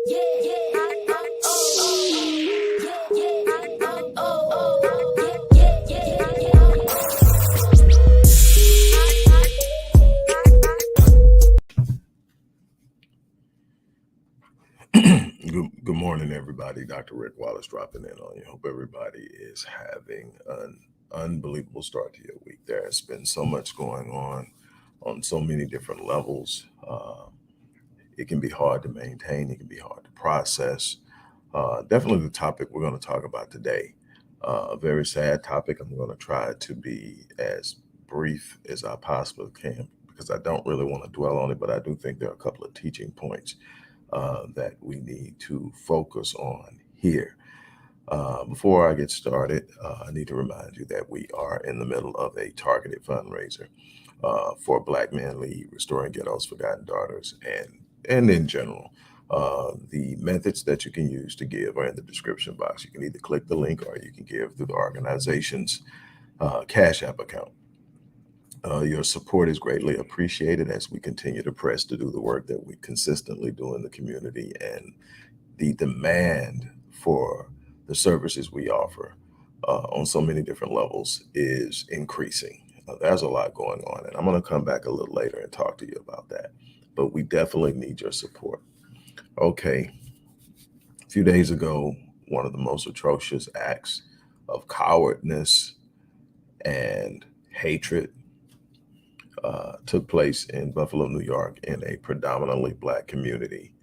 Good morning, everybody. Dr. Rick Wallace dropping in on you. Hope everybody is having an unbelievable start to your week. There has been so much going on so many different levels. It can be hard to maintain. It can be hard to process. Definitely the topic we're going to talk about today. A very sad topic. I'm going to try to be as brief as I possibly can because I don't really want to dwell on it, but I do think there are a couple of teaching points that we need to focus on here. Before I get started, I need to remind you that we are in the middle of a targeted fundraiser for Black Men Lead, Restoring Ghetto's Forgotten Daughters, and in general. The methods that you can use to give are in the description box. You can either click the link or you can give through the organization's Cash App account. Your support is greatly appreciated as we continue to press to do the work that we consistently do in the community, and the demand for the services we offer on so many different levels is increasing. There's a lot going on, and I'm going to come back a little later and talk to you about that. But we definitely need your support. Okay. A few days ago, one of the most atrocious acts of cowardness and hatred took place in Buffalo, New York, in a predominantly Black community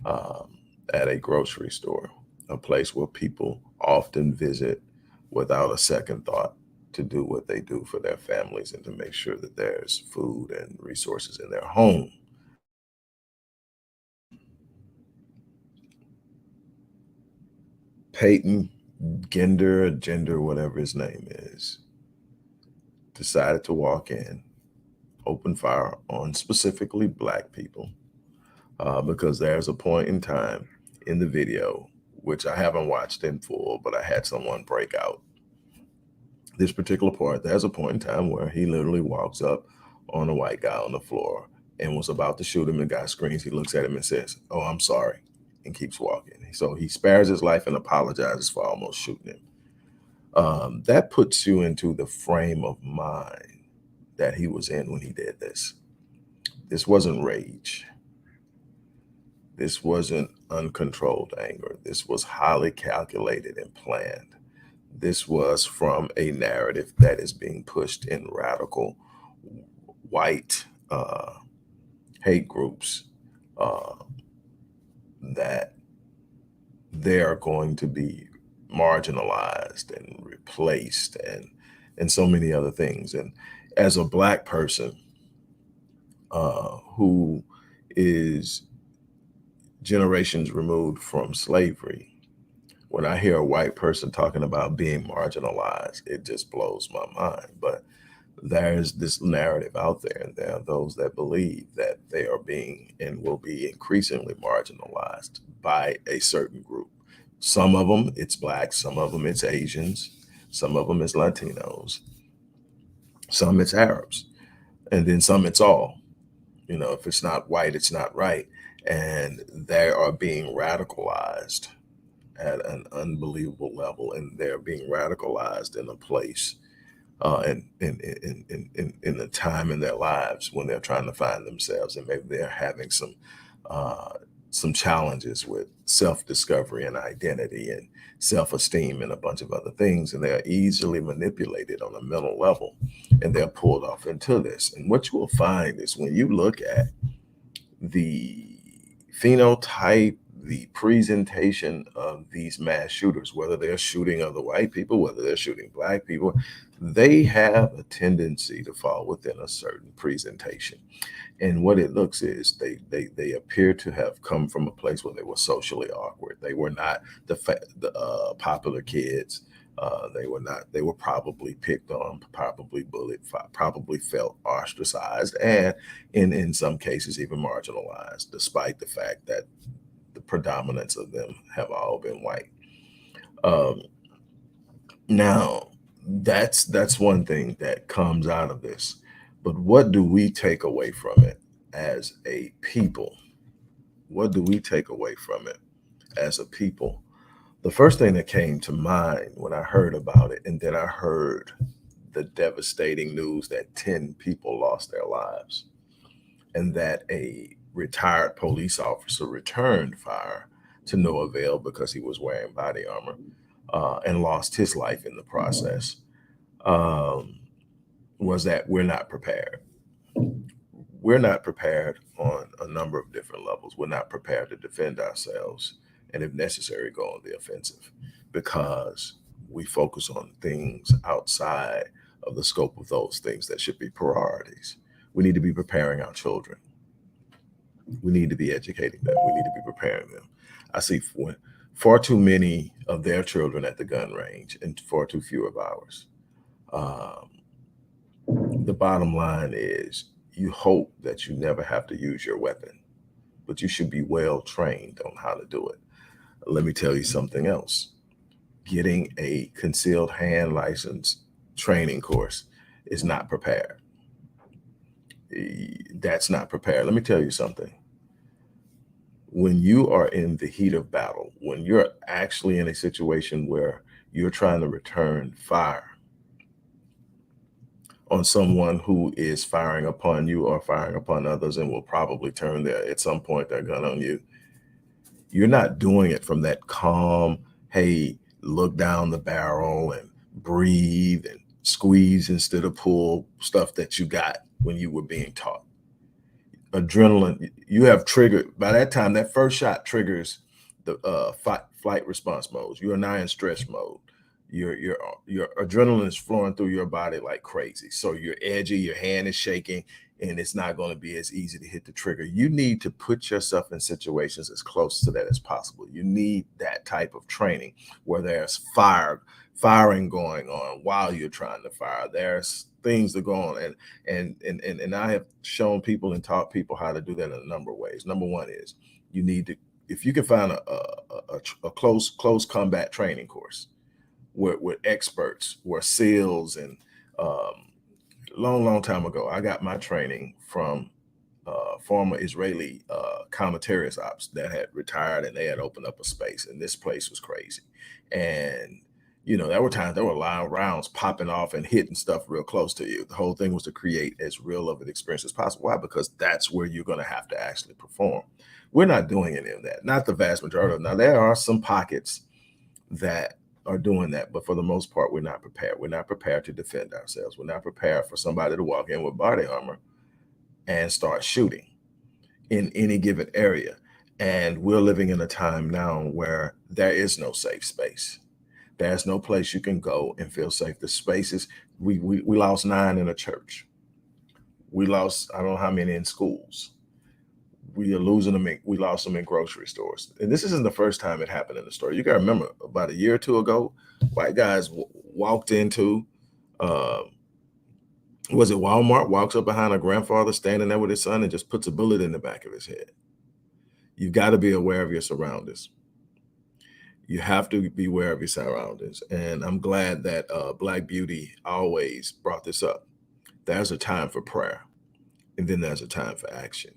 at a grocery store, a place where people often visit without a second thought to do what they do for their families and to make sure that there's food and resources in their home. Peyton Gender, whatever his name is, decided to walk in, open fire on specifically Black people, because there's a point in time in the video, which I haven't watched in full, but I had someone break out this particular part. There's a point in time where he literally walks up on a white guy on the floor and was about to shoot him. The guy screams. He looks at him and says, "Oh, I'm sorry," and keeps walking. So he spares his life and apologizes for almost shooting him. That puts you into the frame of mind that he was in when he did this. This wasn't rage. This wasn't uncontrolled anger. This was highly calculated and planned. This was from a narrative that is being pushed in radical white hate groups, that they are going to be marginalized and replaced and so many other things. And as a Black person who is generations removed from slavery, when I hear a white person talking about being marginalized, it just blows my mind. But there's this narrative out there, and there are those that believe that they are being and will be increasingly marginalized by a certain group. Some of them, it's Blacks, some of them, it's Asians, some of them, it's Latinos, some, it's Arabs, and then some, it's all. You know, if it's not white, it's not right. And they are being radicalized at an unbelievable level, and they're being radicalized in a place in the time in their lives when they're trying to find themselves, and maybe they're having some challenges with self-discovery and identity and self-esteem and a bunch of other things, and they're easily manipulated on a mental level, and they're pulled off into this. And what you will find is when you look at the phenotype, the presentation of these mass shooters, whether they're shooting other white people, whether they're shooting Black people, they have a tendency to fall within a certain presentation. And what it looks is they appear to have come from a place where they were socially awkward. They were not the popular kids. They were probably picked on, probably bullied, probably felt ostracized, and in some cases even marginalized, despite the fact that the predominance of them have all been white. Now, that's one thing that comes out of this. But what do we take away from it as a people What do we take away from it as a people? The first thing that came to mind when I heard about it, and then I heard the devastating news that 10 people lost their lives, and that a retired police officer returned fire to no avail because he was wearing body armor, and lost his life in the process, um, was that we're not prepared. We're not prepared on a number of different levels. We're not prepared to defend ourselves and, if necessary, go on the offensive because we focus on things outside of the scope of those things that should be priorities. We need to be preparing our children. We need to be educating them. We need to be preparing them. I see far too many of their children at the gun range and far too few of ours. The bottom line is you hope that you never have to use your weapon, but you should be well trained on how to do it. Let me tell you something else. Getting a concealed hand license training course is not prepared. That's not prepared. Let me tell you something. When you are in the heat of battle, when you're actually in a situation where you're trying to return fire on someone who is firing upon you or firing upon others and will probably turn at some point their gun on you, you're not doing it from that calm, hey, look down the barrel and breathe and squeeze instead of pull stuff that you got when you were being taught. Adrenaline, you have triggered, by that time, that first shot triggers the flight response modes. You're now in stress mode. Your adrenaline is flowing through your body like crazy. So you're edgy, your hand is shaking, and it's not going to be as easy to hit the trigger. You need to put yourself in situations as close to that as possible. You need that type of training where there's firing going on while you're trying to fire. There's things that go on, and I have shown people and taught people how to do that in a number of ways. Number one is you need to, if you can find a close combat training course with experts, where SEALs and long time ago, I got my training from former Israeli counter-terrorist ops that had retired, and they had opened up a space, and this place was crazy. And there were times there were loud rounds popping off and hitting stuff real close to you. The whole thing was to create as real of an experience as possible. Why? Because that's where you're going to have to actually perform. We're not doing any of that. Not the vast majority of them. Now, there are some pockets that are doing that, but for the most part, we're not prepared. We're not prepared to defend ourselves. We're not prepared for somebody to walk in with body armor and start shooting in any given area. And we're living in a time now where there is no safe space. There's no place you can go and feel safe. The spaces, we lost 9 in a church. We lost, I don't know how many in schools. We are losing them. We lost them in grocery stores. And this isn't the first time it happened in the store. You got to remember, about a year or two ago, white guys walked into, was it Walmart, walks up behind a grandfather standing there with his son and just puts a bullet in the back of his head. You've got to be aware of your surroundings. You have to be aware of your surroundings. And I'm glad that Black Beauty always brought this up. There's a time for prayer, and then there's a time for action.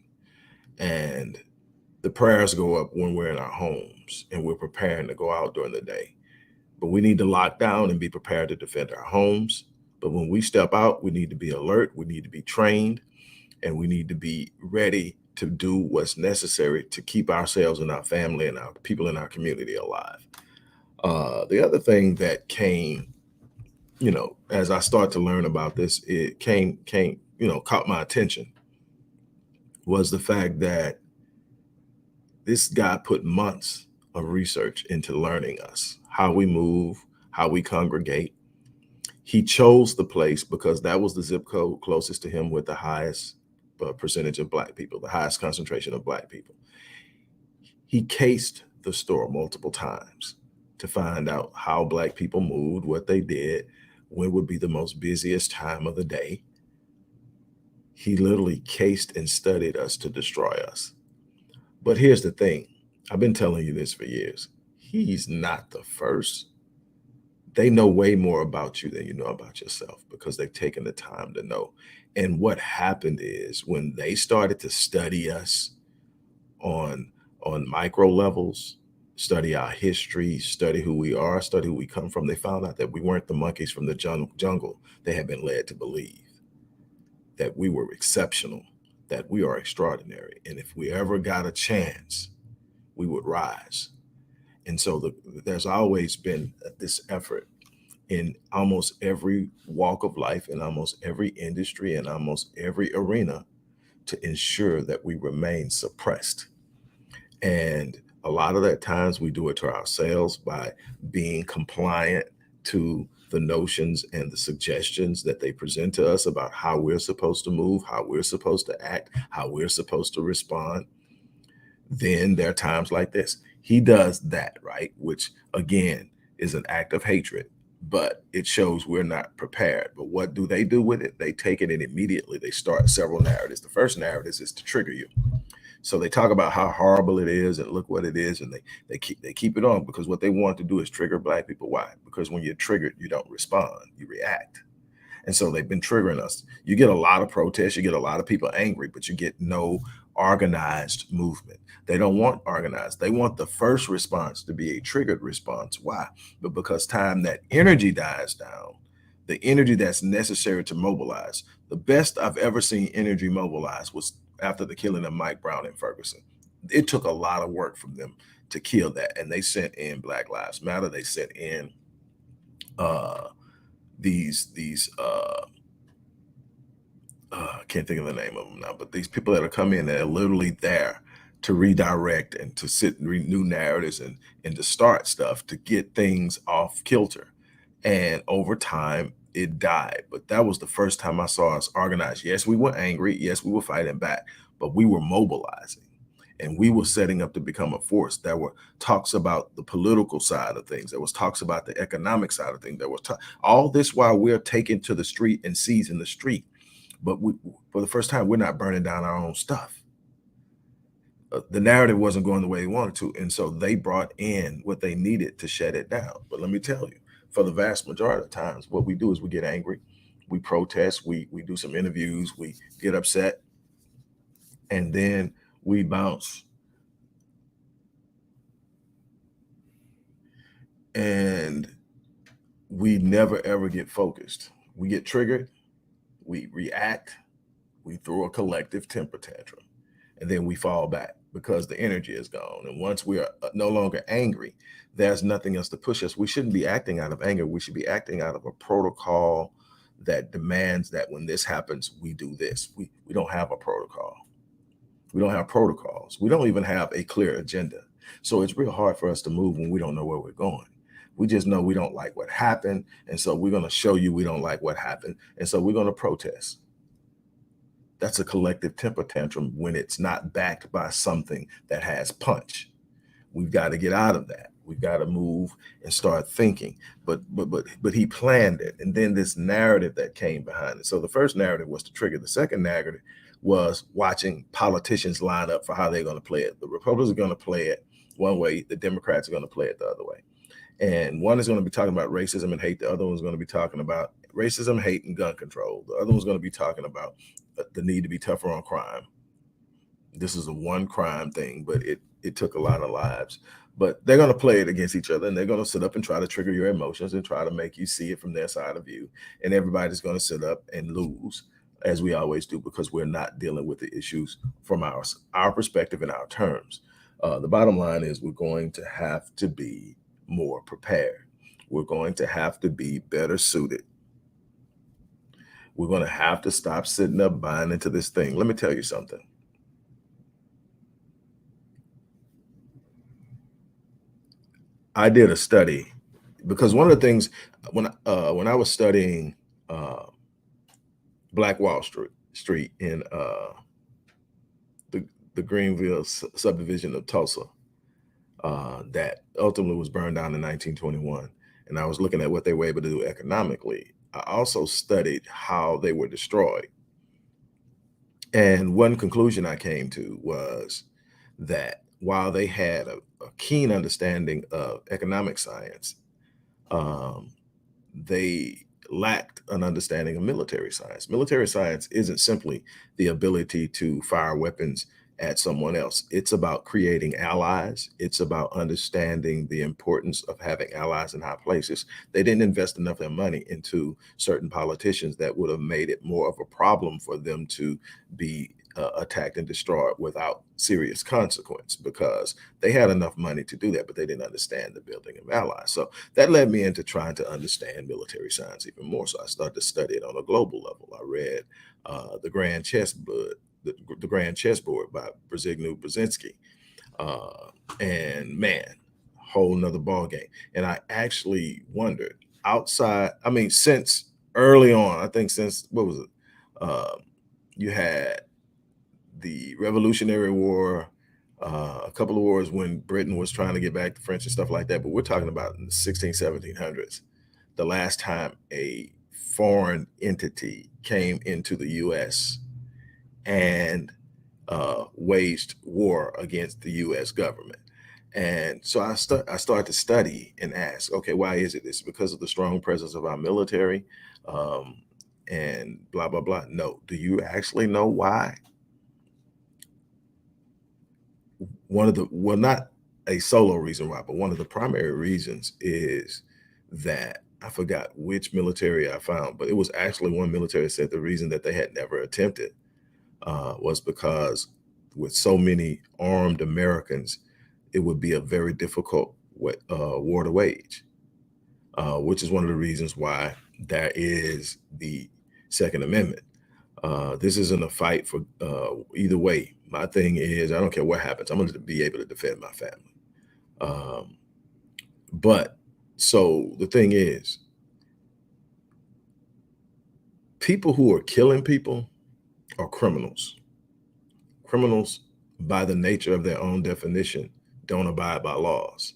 And the prayers go up when we're in our homes and we're preparing to go out during the day. But we need to lock down and be prepared to defend our homes. But when we step out, we need to be alert, we need to be trained, and we need to be ready to do what's necessary to keep ourselves and our family and our people in our community alive. The other thing that came, as I start to learn about this, it caught my attention, was the fact that this guy put months of research into learning us, how we move, how we congregate. He chose the place because that was the zip code closest to him with the highest percentage of Black people, the highest concentration of Black people. He cased the store multiple times to find out how Black people moved, what they did, when would be the most busiest time of the day. He literally cased and studied us to destroy us. But here's the thing. I've been telling you this for years. He's not the first. They know way more about you than you know about yourself because they've taken the time to know. And what happened is when they started to study us on on micro levels, study our history, study who we are, study who we come from, they found out that we weren't the monkeys from the jungle they had been led to believe, that we were exceptional, that we are extraordinary. And if we ever got a chance, we would rise. And so there's always been this effort in almost every walk of life, in almost every industry, in almost every arena to ensure that we remain suppressed. And a lot of that times we do it to ourselves by being compliant to the notions and the suggestions that they present to us about how we're supposed to move, how we're supposed to act, how we're supposed to respond. Then there are times like this. He does that, right? Which again is an act of hatred, but it shows we're not prepared. But what do they do with it? They take it and immediately they start several narratives. The first narrative is to trigger you. So they talk about how horrible it is and look what it is, and they keep it on because what they want to do is trigger Black people. Why? Because when you're triggered, you don't respond, you react. And so they've been triggering us. You get a lot of protests, you get a lot of people angry, but you get no organized movement. They don't want organized. They want the first response to be a triggered response. Why? But because time that energy dies down, the energy that's necessary to mobilize. The best I've ever seen energy mobilize was after the killing of Mike Brown in Ferguson. It took a lot of work from them to kill that. And they sent in Black Lives Matter. They sent in these I can't think of the name of them now, but these people that are coming in that are literally there to redirect and to sit and renew narratives and to start stuff to get things off kilter. And over time, it died. But that was the first time I saw us organized. Yes, we were angry. Yes, we were fighting back, but we were mobilizing and we were setting up to become a force. There were talks about the political side of things. There was talks about the economic side of things. There was all this while we're taken to the street and seizing the street. But for the first time, we're not burning down our own stuff. The narrative wasn't going the way they wanted to. And so they brought in what they needed to shut it down. But let me tell you, for the vast majority of times, what we do is we get angry, we protest, we do some interviews, we get upset, and then we bounce. And we never ever get focused. We get triggered, we react, we throw a collective temper tantrum, and then we fall back because the energy is gone. And once we are no longer angry, there's nothing else to push us. We shouldn't be acting out of anger. We should be acting out of a protocol that demands that when this happens, we do this. We don't have a protocol. We don't have protocols. We don't even have a clear agenda. So it's real hard for us to move when we don't know where we're going. We just know we don't like what happened. And so we're going to show you we don't like what happened. And so we're going to protest. That's a collective temper tantrum when it's not backed by something that has punch. We've got to get out of that. We've got to move and start thinking. But he planned it. And then this narrative that came behind it. So the first narrative was to trigger. The second narrative was watching politicians line up for how they're going to play it. The Republicans are going to play it one way. The Democrats are going to play it the other way. And one is going to be talking about racism and hate. The other one's going to be talking about racism, hate, and gun control. The other one's going to be talking about the need to be tougher on crime. This is a one crime thing, but it took a lot of lives. But they're going to play it against each other, and they're going to sit up and try to trigger your emotions and try to make you see it from their side of view. And everybody's going to sit up and lose, as we always do, because we're not dealing with the issues from our perspective and our terms. The bottom line is we're going to have to be more prepared. We're going to have to be better suited. We're going to have to stop sitting up buying into this thing. Let me tell you something. I did a study because one of the things when I was studying Black Wall Street in the Greenville subdivision of Tulsa, that ultimately was burned down in 1921, and I was looking at what they were able to do economically. I also studied how they were destroyed. And one conclusion I came to was that while they had a keen understanding of economic science, they lacked an understanding of military science. Military science isn't simply the ability to fire weapons at someone else. It's about creating allies. It's about understanding the importance of having allies in high places. They didn't invest enough of their money into certain politicians that would have made it more of a problem for them to be attacked and destroyed without serious consequence, because they had enough money to do that, but they didn't understand the building of allies. So that led me into trying to understand military science even more. So I started to study it on a global level. I read the Grand Chessboard, the Grand Chessboard by Brzezinski Brzezinski, and man, whole nother ball game. And I actually wondered outside. I mean, since early on, I think since what was it? You had the Revolutionary War, a couple of wars when Britain was trying to get back the French and stuff like that. But we're talking about in the 16, 1700s, the last time a foreign entity came into the U.S. and waged war against the U.S. government. And so I started to study and ask, okay, why is it this? Because of the strong presence of our military, um, and blah, blah, blah. No, do you actually know why? One of the, well, not a solo reason why, but one of the primary reasons is that I forgot which military I found, but it was actually one military said the reason that they had never attempted was because with so many armed Americans, it would be a very difficult war to wage, which is one of the reasons why there is the Second Amendment. This isn't a fight for either way. My thing is, I don't care what happens, I'm going to be able to defend my family. Um, but so the thing is, people who are killing people are criminals. Criminals, by the nature of their own definition, don't abide by laws.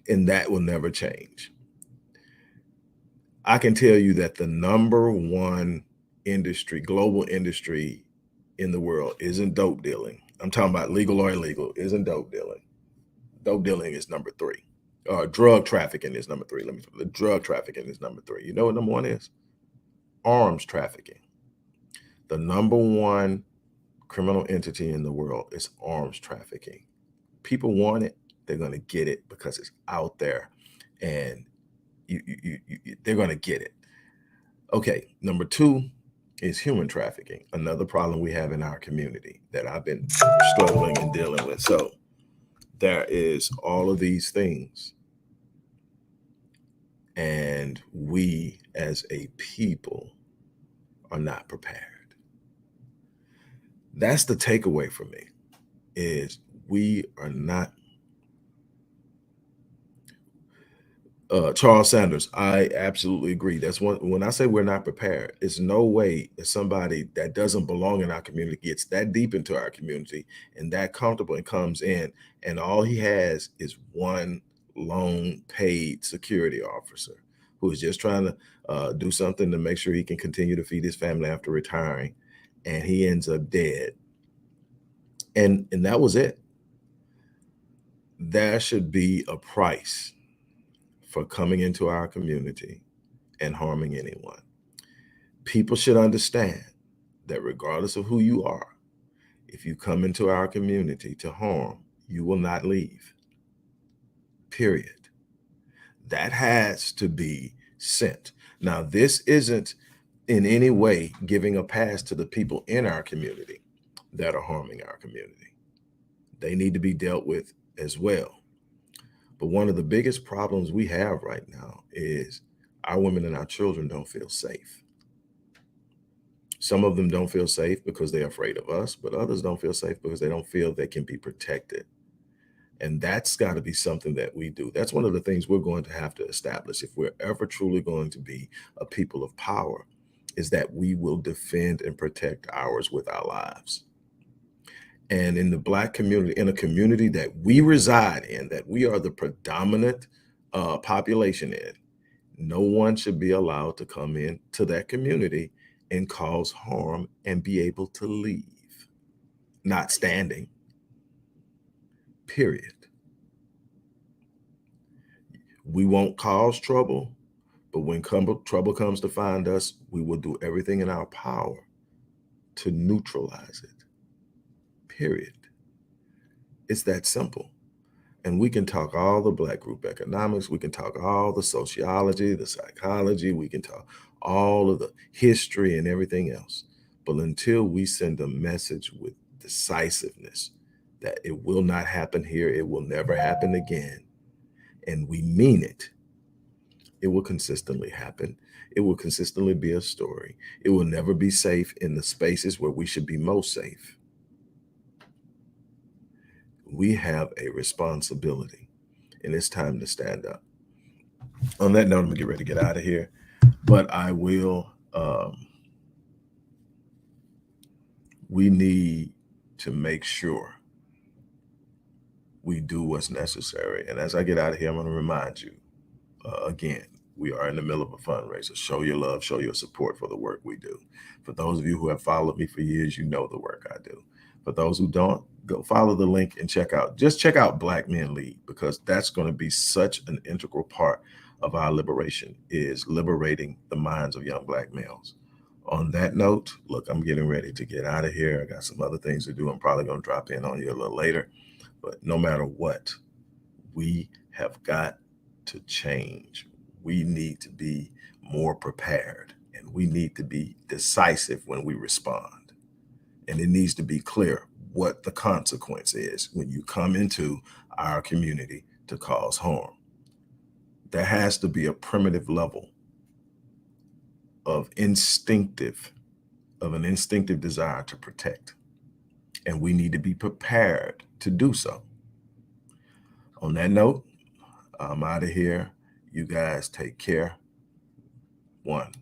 And that will never change. I can tell you that the number one industry, global industry in the world isn't dope dealing. I'm talking about legal or illegal, isn't dope dealing. Dope dealing is number three. Drug trafficking is number three. The drug trafficking is number three. You know what number one is? Arms trafficking. The number one criminal entity in the world is arms trafficking. People want it, they're going to get it because it's out there, and they're going to get it. Okay, number two is human trafficking, another problem we have in our community that I've been struggling and dealing with. So there is all of these things, and we as a people are not prepared. That's the takeaway for me, is we are not. Charles Sanders, I absolutely agree. That's one. When I say we're not prepared, it's no way that somebody that doesn't belong in our community gets that deep into our community and that comfortable and comes in, and all he has is one lone paid security officer who is just trying to do something to make sure he can continue to feed his family after retiring, and he ends up dead. And that was it. There should be a price for coming into our community and harming anyone. People should understand that regardless of who you are, if you come into our community to harm, you will not leave. Period. That has to be sent. Now, this isn't in any way giving a pass to the people in our community that are harming our community. They need to be dealt with as well. But one of the biggest problems we have right now is our women and our children don't feel safe. Some of them don't feel safe because they're afraid of us, but others don't feel safe because they don't feel they can be protected. And that's got to be something that we do. That's one of the things we're going to have to establish if we're ever truly going to be a people of power, is that we will defend and protect ours with our lives. And in the Black community, in a community that we reside in, that we are the predominant population in, no one should be allowed to come in to that community and cause harm and be able to leave, not standing, period. We won't cause trouble, but when trouble comes to find us, we will do everything in our power to neutralize it. period. It's that simple. And we can talk all the Black group economics, we can talk all the sociology, the psychology, we can talk all of the history and everything else. But until we send a message with decisiveness that it will not happen here, it will never happen again, and we mean it, it will consistently happen. It will consistently be a story. It will never be safe in the spaces where we should be most safe. We have a responsibility, and it's time to stand up. On that note, I'm gonna get ready to get out of here, but I will. We need to make sure we do what's necessary. And as I get out of here, I'm going to remind you again, we are in the middle of a fundraiser. Show your love, show your support for the work we do. For those of you who have followed me for years, you know the work I do. For those who don't, go follow the link and check out Black Men Lead, because that's going to be such an integral part of our liberation, is liberating the minds of young Black males. On that note, look, I'm getting ready to get out of here. I got some other things to do. I'm probably going to drop in on you a little later. But no matter what, we have got to change. We need to be more prepared, and we need to be decisive when we respond. And it needs to be clear what the consequence is when you come into our community to cause harm. There has to be a primitive level of an instinctive desire to protect. And we need to be prepared to do so. On that note, I'm out of here. You guys take care. One.